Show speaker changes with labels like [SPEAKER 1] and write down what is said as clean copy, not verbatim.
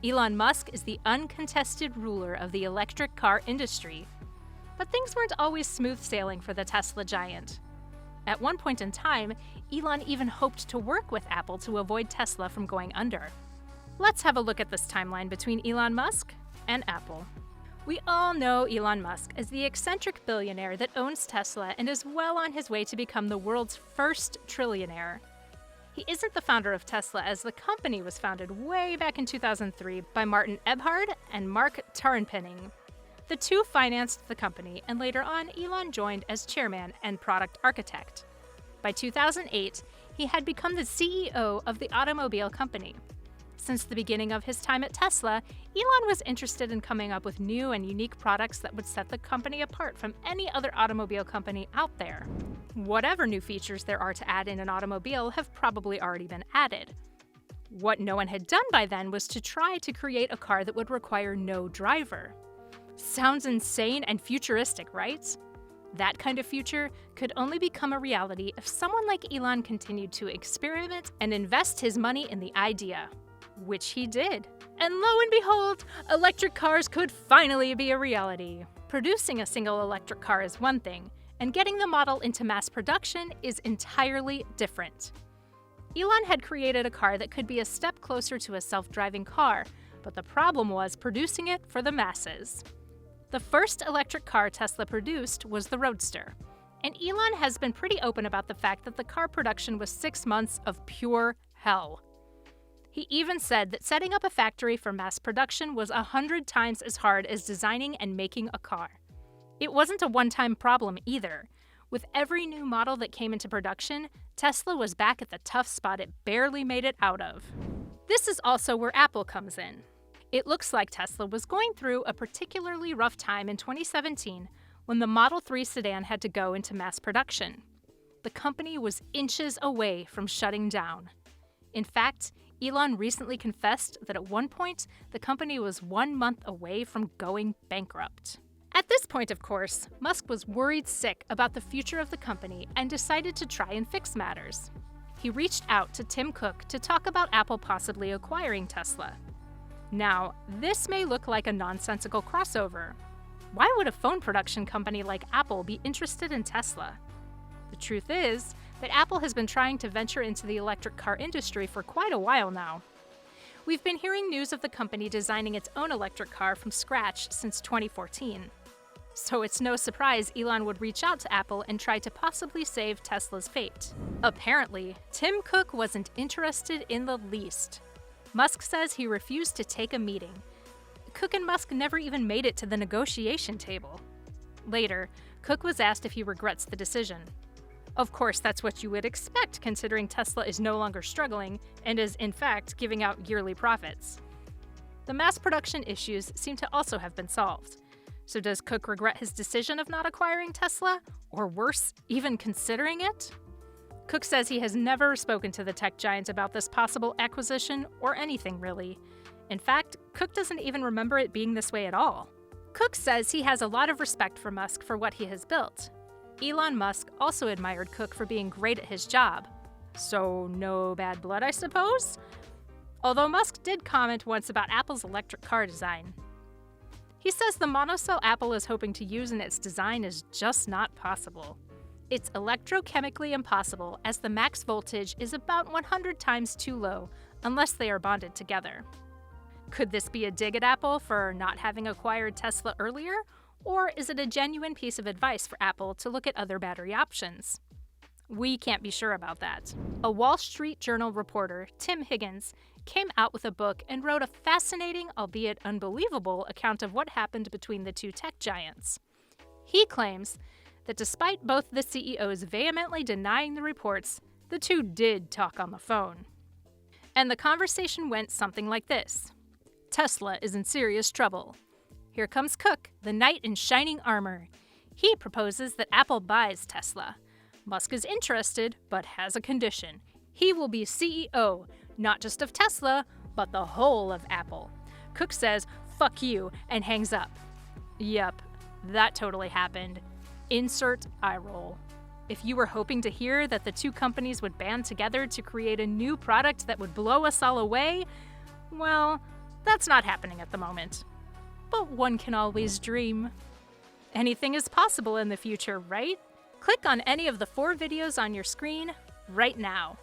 [SPEAKER 1] Elon Musk is the uncontested ruler of the electric car industry. But things weren't always smooth sailing for the Tesla giant. At one point in time, Elon even hoped to work with Apple to avoid Tesla from going under. Let's have a look at this timeline between Elon Musk and Apple. We all know Elon Musk as the eccentric billionaire that owns Tesla and is well on his way to become the world's first trillionaire. He isn't the founder of Tesla, as the company was founded way back in 2003 by Martin Eberhard and Mark Tarpenning. The two financed the company, and later on, Elon joined as chairman and product architect. By 2008, he had become the CEO of the automobile company. Since the beginning of his time at Tesla, Elon was interested in coming up with new and unique products that would set the company apart from any other automobile company out there. Whatever new features there are to add in an automobile have probably already been added. What no one had done by then was to try to create a car that would require no driver. Sounds insane and futuristic, right? That kind of future could only become a reality if someone like Elon continued to experiment and invest his money in the idea. Which he did. And lo and behold, electric cars could finally be a reality. Producing a single electric car is one thing, and getting the model into mass production is entirely different. Elon had created a car that could be a step closer to a self-driving car, but the problem was producing it for the masses. The first electric car Tesla produced was the Roadster, and Elon has been pretty open about the fact that the car production was 6 months of pure hell. He even said that setting up a factory for mass production was 100 times as hard as designing and making a car. It wasn't a one-time problem either. With every new model that came into production, Tesla was back at the tough spot it barely made it out of. This is also where Apple comes in. It looks like Tesla was going through a particularly rough time in 2017 when the Model 3 sedan had to go into mass production. The company was inches away from shutting down. In fact, Elon recently confessed that at one point, the company was 1 month away from going bankrupt. At this point, of course, Musk was worried sick about the future of the company and decided to try and fix matters. He reached out to Tim Cook to talk about Apple possibly acquiring Tesla. Now, this may look like a nonsensical crossover. Why would a phone production company like Apple be interested in Tesla? The truth is that Apple has been trying to venture into the electric car industry for quite a while now. We've been hearing news of the company designing its own electric car from scratch since 2014. So it's no surprise Elon would reach out to Apple and try to possibly save Tesla's fate. Apparently, Tim Cook wasn't interested in the least. Musk says he refused to take a meeting. Cook and Musk never even made it to the negotiation table. Later, Cook was asked if he regrets the decision. Of course, that's what you would expect, considering Tesla is no longer struggling and is, in fact, giving out yearly profits. The mass production issues seem to also have been solved. So does Cook regret his decision of not acquiring Tesla? Or worse, even considering it? Cook says he has never spoken to the tech giant about this possible acquisition or anything really. In fact, Cook doesn't even remember it being this way at all. Cook says he has a lot of respect for Musk for what he has built. Elon Musk also admired Cook for being great at his job. So no bad blood, I suppose? Although Musk did comment once about Apple's electric car design. He says the monocell Apple is hoping to use in its design is just not possible. It's electrochemically impossible, as the max voltage is about 100 times too low unless they are bonded together. Could this be a dig at Apple for not having acquired Tesla earlier? Or is it a genuine piece of advice for Apple to look at other battery options? We can't be sure about that. A Wall Street Journal reporter, Tim Higgins, came out with a book and wrote a fascinating, albeit unbelievable, account of what happened between the two tech giants. He claims that despite both the CEOs vehemently denying the reports, the two did talk on the phone. And the conversation went something like this. Tesla is in serious trouble. Here comes Cook, the knight in shining armor. He proposes that Apple buys Tesla. Musk is interested, but has a condition. He will be CEO, not just of Tesla, but the whole of Apple. Cook says, "Fuck you," and hangs up. Yep, that totally happened. Insert eye roll. If you were hoping to hear that the two companies would band together to create a new product that would blow us all away, well, That's not happening at the moment. But one can always dream. Anything is possible in the future, right? Click on any of the 4 videos on your screen right now.